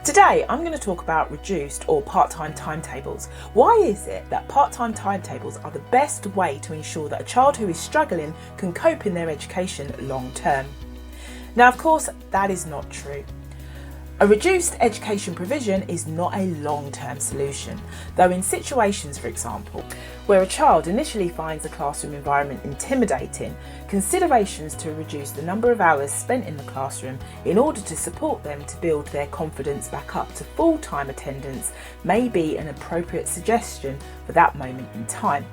Today I'm going to talk about reduced or part-time timetables. Why is it that part-time timetables are the best way to ensure that a child who is struggling can cope in their education long term? Now, of course, that is not true. A reduced education provision is not a long-term solution, though in situations, for example, where a child initially finds the classroom environment intimidating, considerations to reduce the number of hours spent in the classroom in order to support them to build their confidence back up to full-time attendance may be an appropriate suggestion for that moment in time.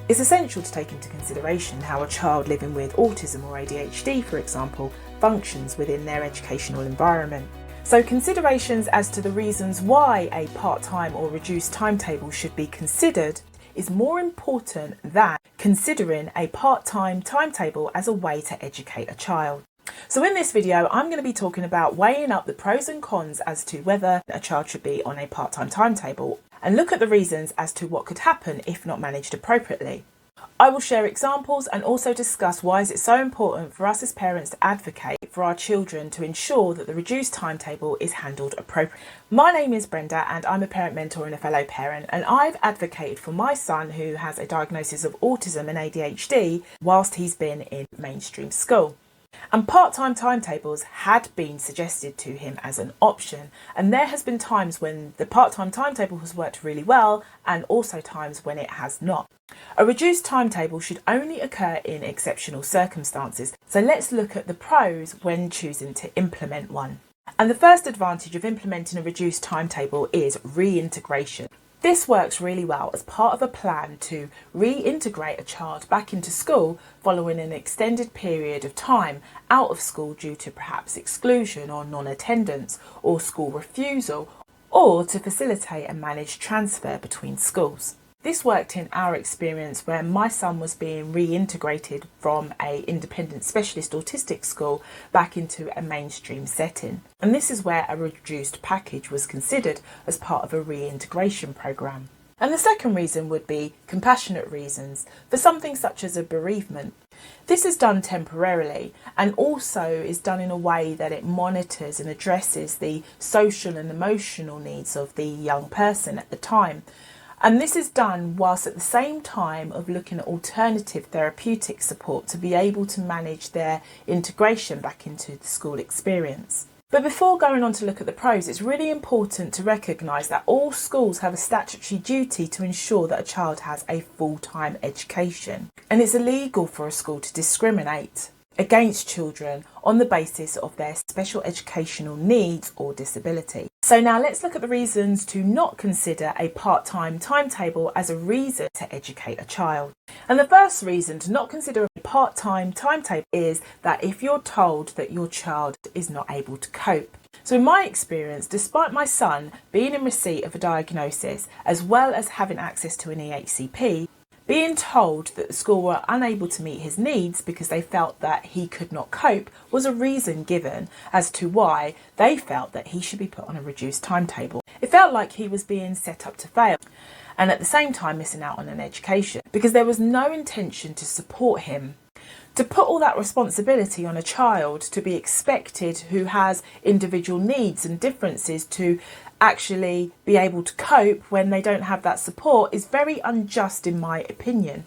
It's essential to take into consideration how a child living with autism or ADHD, for example, functions within their educational environment. So considerations as to the reasons why a part-time or reduced timetable should be considered is more important than considering a part-time timetable as a way to educate a child. So in this video, I'm going to be talking about weighing up the pros and cons as to whether a child should be on a part-time timetable and look at the reasons as to what could happen if not managed appropriately. I will share examples and also discuss why is it so important for us as parents to advocate for our children to ensure that the reduced timetable is handled appropriately. My name is Brenda and I'm a parent mentor and a fellow parent, and I've advocated for my son who has a diagnosis of autism and ADHD whilst he's been in mainstream school. And part-time timetables had been suggested to him as an option, and there has been times when the part-time timetable has worked really well and also times when it has not. A reduced timetable should only occur in exceptional circumstances, so let's look at the pros when choosing to implement one. And the first advantage of implementing a reduced timetable is reintegration. This works really well as part of a plan to reintegrate a child back into school following an extended period of time out of school due to perhaps exclusion or non-attendance or school refusal, or to facilitate a managed transfer between schools. This worked in our experience where my son was being reintegrated from an independent specialist autistic school back into a mainstream setting. And this is where a reduced package was considered as part of a reintegration program. And the second reason would be compassionate reasons for something such as a bereavement. This is done temporarily and also is done in a way that it monitors and addresses the social and emotional needs of the young person at the time. And this is done whilst at the same time of looking at alternative therapeutic support to be able to manage their integration back into the school experience. But before going on to look at the pros, it's really important to recognise that all schools have a statutory duty to ensure that a child has a full-time education. And it's illegal for a school to discriminate against children on the basis of their special educational needs or disability. So now let's look at the reasons to not consider a part-time timetable as a reason to educate a child. And the first reason to not consider a part-time timetable is that if you're told that your child is not able to cope. So in my experience, despite my son being in receipt of a diagnosis as well as having access to an EHCP, being told that the school were unable to meet his needs because they felt that he could not cope was a reason given as to why they felt that he should be put on a reduced timetable. It felt like he was being set up to fail and at the same time missing out on an education because there was no intention to support him. To put all that responsibility on a child to be expected who has individual needs and differences to actually be able to cope when they don't have that support is very unjust in my opinion.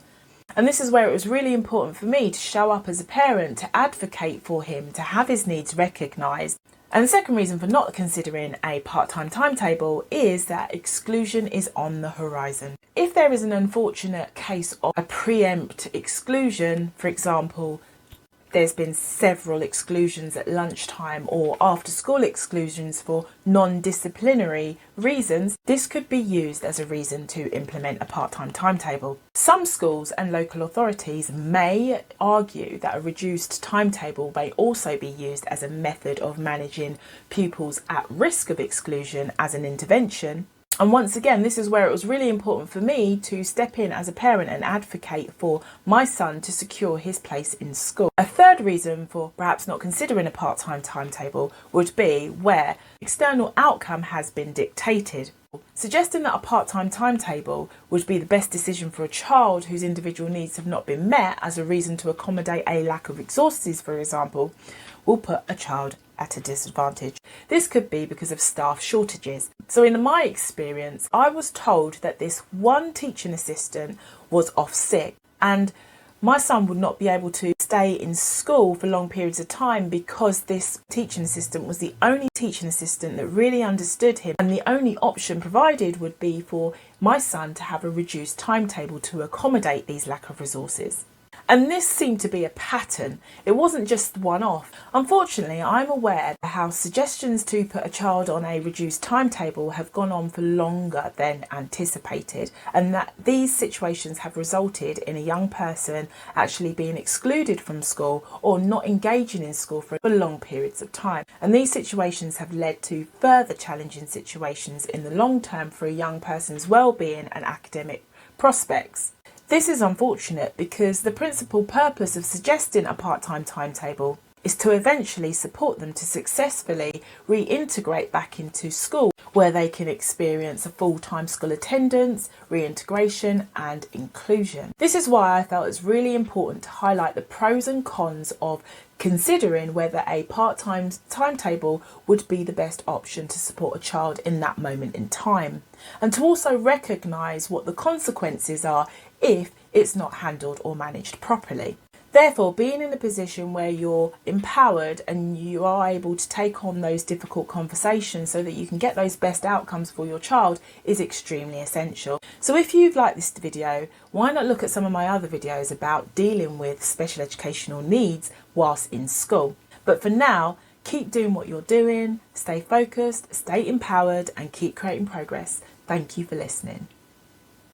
And this is where it was really important for me to show up as a parent to advocate for him to have his needs recognised. And the second reason for not considering a part-time timetable is that exclusion is on the horizon. If there is an unfortunate case of a preempt exclusion, for example, there's been several exclusions at lunchtime or after school exclusions for non-disciplinary reasons, this could be used as a reason to implement a part-time timetable. Some schools and local authorities may argue that a reduced timetable may also be used as a method of managing pupils at risk of exclusion as an intervention. And once again, this is where it was really important for me to step in as a parent and advocate for my son to secure his place in school. A third reason for perhaps not considering a part-time timetable would be where external outcome has been dictated. Suggesting that a part-time timetable would be the best decision for a child whose individual needs have not been met as a reason to accommodate a lack of resources, for example, will put a child at a disadvantage. This could be because of staff shortages. So in my experience, I was told that this one teaching assistant was off sick, and my son would not be able to stay in school for long periods of time because this teaching assistant was the only teaching assistant that really understood him, and the only option provided would be for my son to have a reduced timetable to accommodate these lack of resources. And this seemed to be a pattern. It wasn't just one-off. Unfortunately, I'm aware how suggestions to put a child on a reduced timetable have gone on for longer than anticipated, and that these situations have resulted in a young person actually being excluded from school or not engaging in school for long periods of time. And these situations have led to further challenging situations in the long term for a young person's well-being and academic prospects. This is unfortunate because the principal purpose of suggesting a part-time timetable is to eventually support them to successfully reintegrate back into school, where they can experience a full-time school attendance, reintegration and inclusion. This is why I felt it's really important to highlight the pros and cons of considering whether a part-time timetable would be the best option to support a child in that moment in time, and to also recognise what the consequences are if it's not handled or managed properly. Therefore, being in a position where you're empowered and you are able to take on those difficult conversations so that you can get those best outcomes for your child is extremely essential. So if you've liked this video, why not look at some of my other videos about dealing with special educational needs whilst in school. But for now, keep doing what you're doing, stay focused, stay empowered and keep creating progress. Thank you for listening.